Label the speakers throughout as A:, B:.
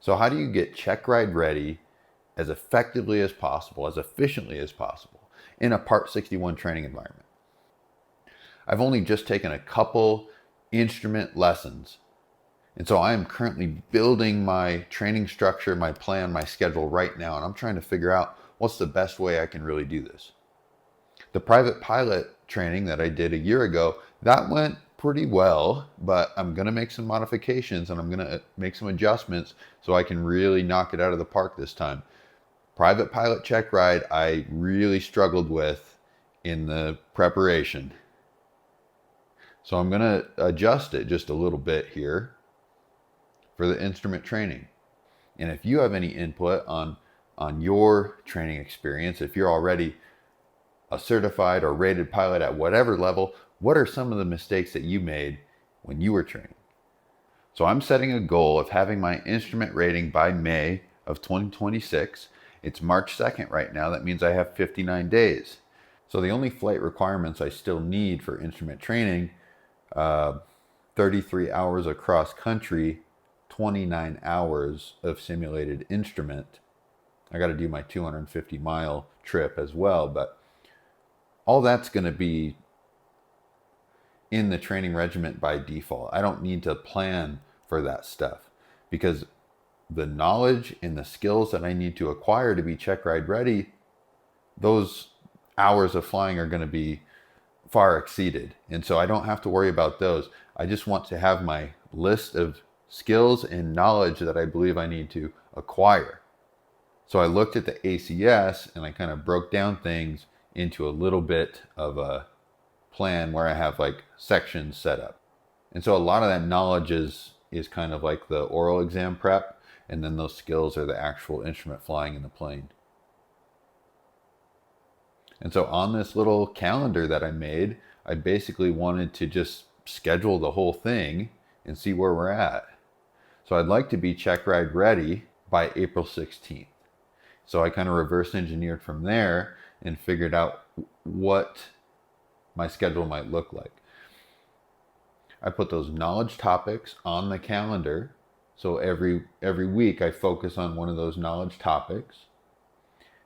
A: So how do you get check ride ready as effectively as possible, as efficiently as possible in a Part 61 training environment? I've only just taken a couple instrument lessons. And so I am currently building my training structure, my plan, my schedule right now. And I'm trying to figure out what's the best way I can really do this. The private pilot training that I did a year ago, that went pretty well, but I'm going to make some modifications and I'm going to make some adjustments so I can really knock it out of the park this time. Private pilot check ride, I really struggled with in the preparation. So I'm going to adjust it just a little bit here for the instrument training. And if you have any input on your training experience, if you're already a certified or rated pilot at whatever level, what are some of the mistakes that you made when you were training? So I'm setting a goal of having my instrument rating by May of 2026. It's March 2nd right now. That means I have 59 days. So the only flight requirements I still need for instrument training, 33 hours across country, 29 hours of simulated instrument. I got to do my 250-mile trip as well, but all that's going to be in the training regiment by default. I don't need to plan for that stuff because the knowledge and the skills that I need to acquire to be check ride ready, those hours of flying are going to be far exceeded. And so I don't have to worry about those. I just want to have my list of skills and knowledge that I believe I need to acquire. So I looked at the ACS and I kind of broke down things into a little bit of a plan where I have like sections set up. And so a lot of that knowledge is kind of like the oral exam prep, and then those skills are the actual instrument flying in the plane. And so on this little calendar that I made, I basically wanted to just schedule the whole thing and see where we're at. So I'd like to be check ride ready by April 16th. So I kind of reverse engineered from there and figured out what my schedule might look like. I put those knowledge topics on the calendar. So every week I focus on one of those knowledge topics.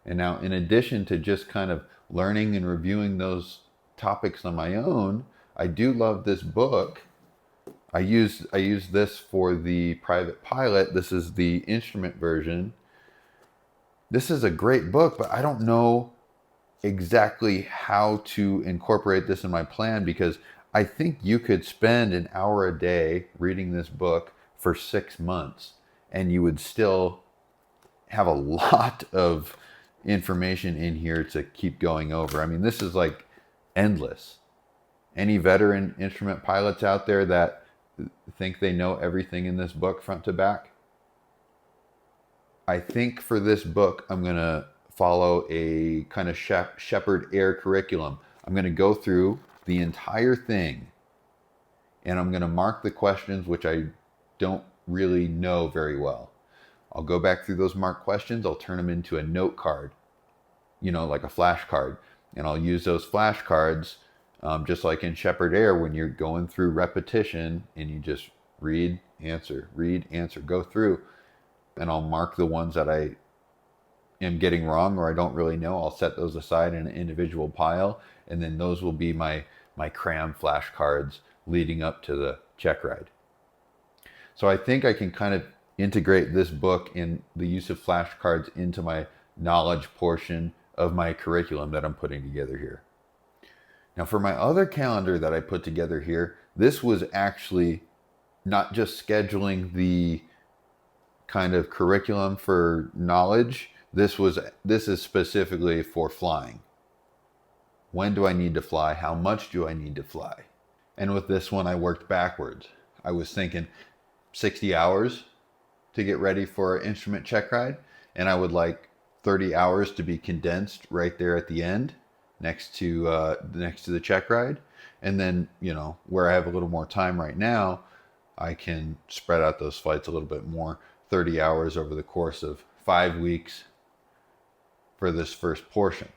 A: And now in addition to just kind of learning and reviewing those topics on my own, I do love this book. I use this for the private pilot. This is the instrument version. This is a great book, but I don't know exactly how to incorporate this in my plan because I think you could spend an hour a day reading this book for 6 months and you would still have a lot of information in here to keep going over. I mean, this is like endless. Any veteran instrument pilots out there that think they know everything in this book front to back? I think for this book, I'm going to follow a kind of Shepherd Air curriculum. I'm going to go through the entire thing and I'm going to mark the questions which I don't really know very well. I'll go back through those marked questions. I'll turn them into a note card, like a flashcard. And I'll use those flashcards just like in Shepherd Air when you're going through repetition and you just read, answer, go through. And I'll mark the ones that I am getting wrong or I don't really know. I'll set those aside in an individual pile. And then those will be my cram flashcards leading up to the check ride. So I think I can kind of integrate this book in the use of flashcards into my knowledge portion of my curriculum that I'm putting together here. Now for my other calendar that I put together here, this was actually not just scheduling the kind of curriculum for knowledge. This is specifically for flying. When do I need to fly? How much do I need to fly? And with this one, I worked backwards. I was thinking 60 hours to get ready for an instrument check ride. And I would like 30 hours to be condensed right there at the end next to the check ride. And then, where I have a little more time right now, I can spread out those flights a little bit more, 30 hours over the course of 5 weeks for this first portion.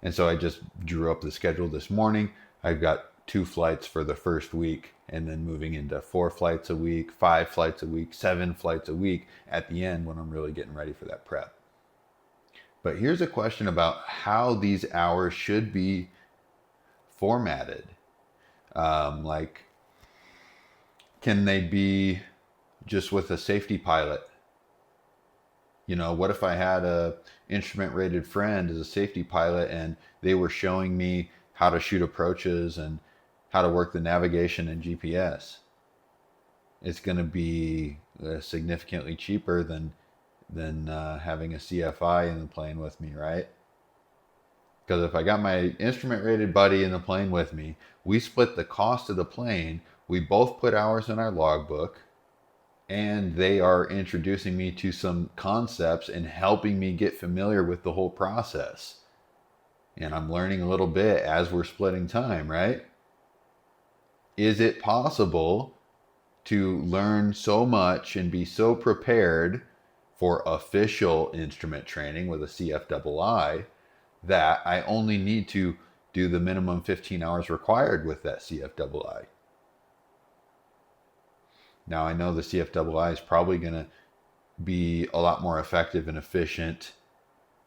A: And so I just drew up the schedule this morning. I've got 2 flights for the first week, and then moving into 4 flights a week, 5 flights a week, 7 flights a week at the end when I'm really getting ready for that prep. But here's a question about how these hours should be formatted. Like, can they be just with a safety pilot? You know, what if I had a instrument rated friend as a safety pilot and they were showing me how to shoot approaches and how to work the navigation and GPS? It's going to be significantly cheaper than having a CFI in the plane with me, right? Because if I got my instrument rated buddy in the plane with me, we split the cost of the plane, we both put hours in our logbook, and they are introducing me to some concepts and helping me get familiar with the whole process. And I'm learning a little bit as we're splitting time, right? Is it possible to learn so much and be so prepared for official instrument training with a CFII that I only need to do the minimum 15 hours required with that CFII? Now, I know the CFII is probably going to be a lot more effective and efficient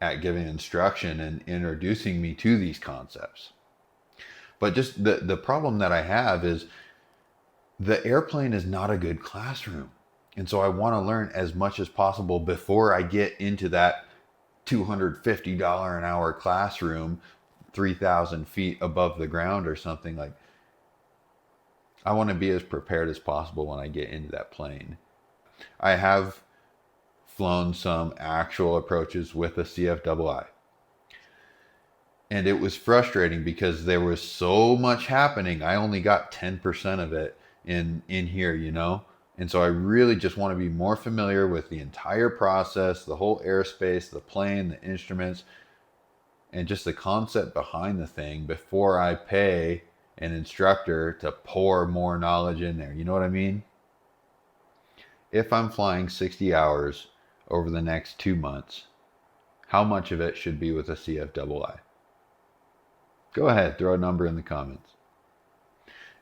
A: at giving instruction and introducing me to these concepts. But just the problem that I have is the airplane is not a good classroom. And so I want to learn as much as possible before I get into that $250 an hour classroom, 3,000 feet above the ground or something. Like, I want to be as prepared as possible when I get into that plane. I have flown some actual approaches with a CFII. And it was frustrating because there was so much happening. I only got 10% of it in here, you know? And so I really just want to be more familiar with the entire process, the whole airspace, the plane, the instruments, and just the concept behind the thing before I pay an instructor to pour more knowledge in there. You know what I mean? If I'm flying 60 hours over the next 2 months, how much of it should be with a CFII? Go ahead, throw a number in the comments.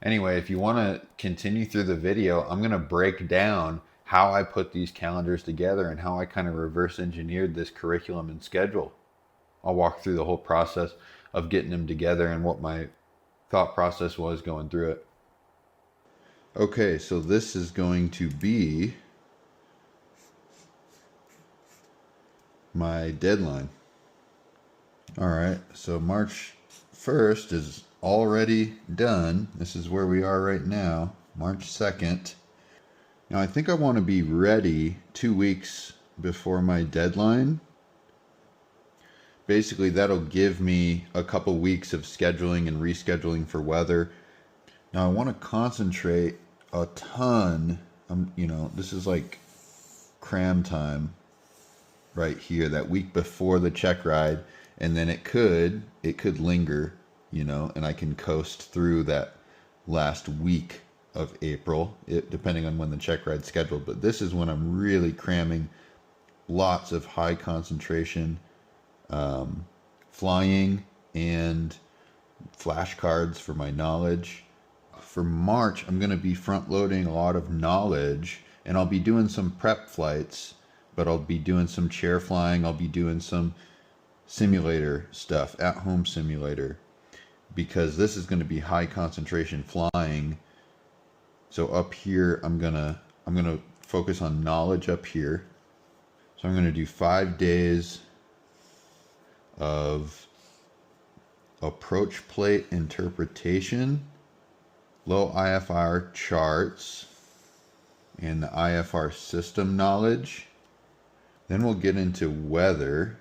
A: Anyway, if you want to continue through the video, I'm going to break down how I put these calendars together and how I kind of reverse engineered this curriculum and schedule. I'll walk through the whole process of getting them together and what my thought process was going through it. Okay, so this is going to be my deadline. All right, so March 1st is already done. This is where we are right now, March 2nd. Now I think I want to be ready 2 weeks before my deadline. Basically, that'll give me a couple weeks of scheduling and rescheduling for weather. Now I want to concentrate a ton. You know, this is like cram time right here, that week before the check ride, and then it could linger, you know, and I can coast through that last week of April, depending on when the check ride's scheduled. But this is when I'm really cramming lots of high concentration flying and flashcards for my knowledge. For March, I'm going to be front loading a lot of knowledge, and I'll be doing some prep flights, but I'll be doing some chair flying. I'll be doing some simulator stuff, at home simulator, because this is going to be high concentration flying. So up here, I'm gonna focus on knowledge up here. So I'm going to do 5 days of approach plate interpretation, low IFR charts, and the IFR system knowledge. Then we'll get into weather.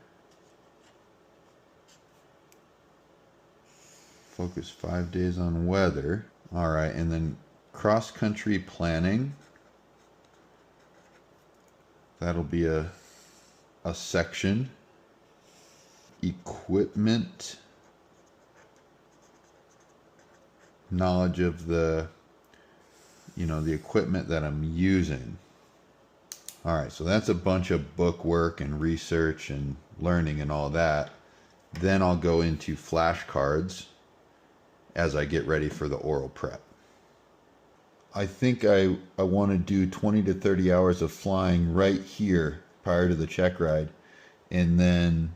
A: Focus 5 days on weather. All right, and then cross-country planning. That'll be a section. Equipment. Knowledge of the equipment that I'm using. All right, so that's a bunch of book work and research and learning and all that. Then I'll go into flashcards. as I get ready for the oral prep. I think I want to do 20 to 30 hours of flying right here prior to the check ride, and then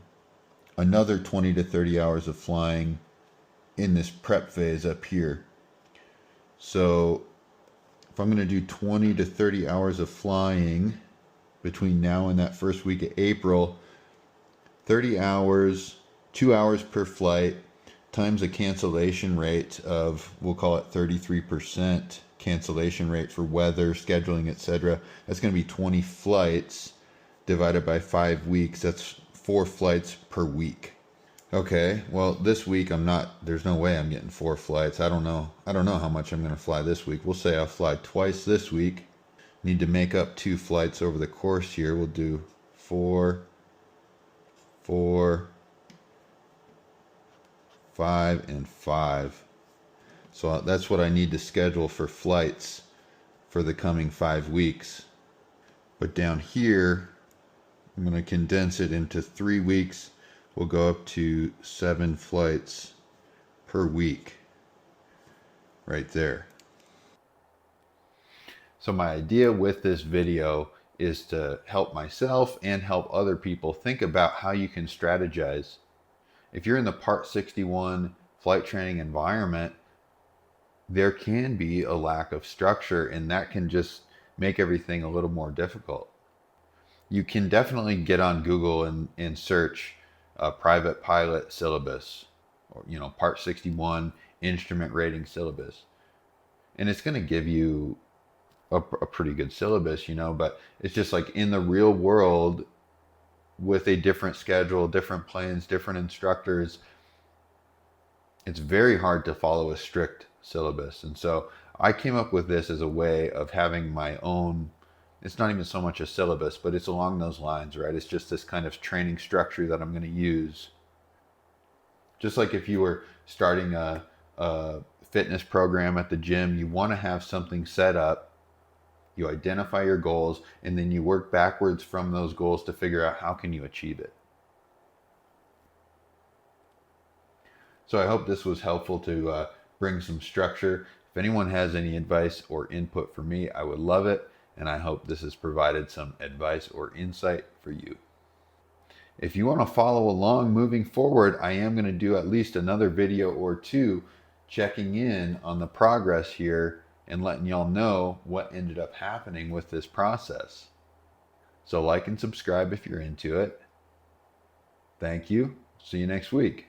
A: another 20 to 30 hours of flying in this prep phase up here. So if I'm going to do 20 to 30 hours of flying between now and that first week of April, 30 hours, 2 hours per flight, times a cancellation rate of, we'll call it 33% cancellation rate for weather, scheduling, etc. That's going to be 20 flights divided by 5 weeks. That's 4 flights per week. Okay, well, this week there's no way I'm getting 4 flights. I don't know how much I'm going to fly this week. We'll say I'll fly twice this week. Need to make up 2 flights over the course here. We'll do 4, 4, 5, and 5. So that's what I need to schedule for flights for the coming 5 weeks. But down here, I'm going to condense it into 3 weeks. We'll go up to 7 flights per week right there. So my idea with this video is to help myself and help other people think about how you can strategize. If you're in the Part 61 flight training environment, there can be a lack of structure, and that can just make everything a little more difficult. You can definitely get on Google and search a private pilot syllabus, or Part 61 instrument rating syllabus, and it's going to give you a pretty good syllabus, but it's just like in the real world with a different schedule, different planes, different instructors, it's very hard to follow a strict syllabus. And so I came up with this as a way of having my own, it's not even so much a syllabus, but it's along those lines, right? It's just this kind of training structure that I'm going to use. Just like if you were starting a fitness program at the gym, you want to have something set up. You identify your goals, and then you work backwards from those goals to figure out how can you achieve it. So I hope this was helpful to bring some structure. If anyone has any advice or input for me, I would love it, and I hope this has provided some advice or insight for you. If you want to follow along moving forward, I am going to do at least another video or 2 checking in on the progress here and letting y'all know what ended up happening with this process. So like and subscribe if you're into it. Thank you. See you next week.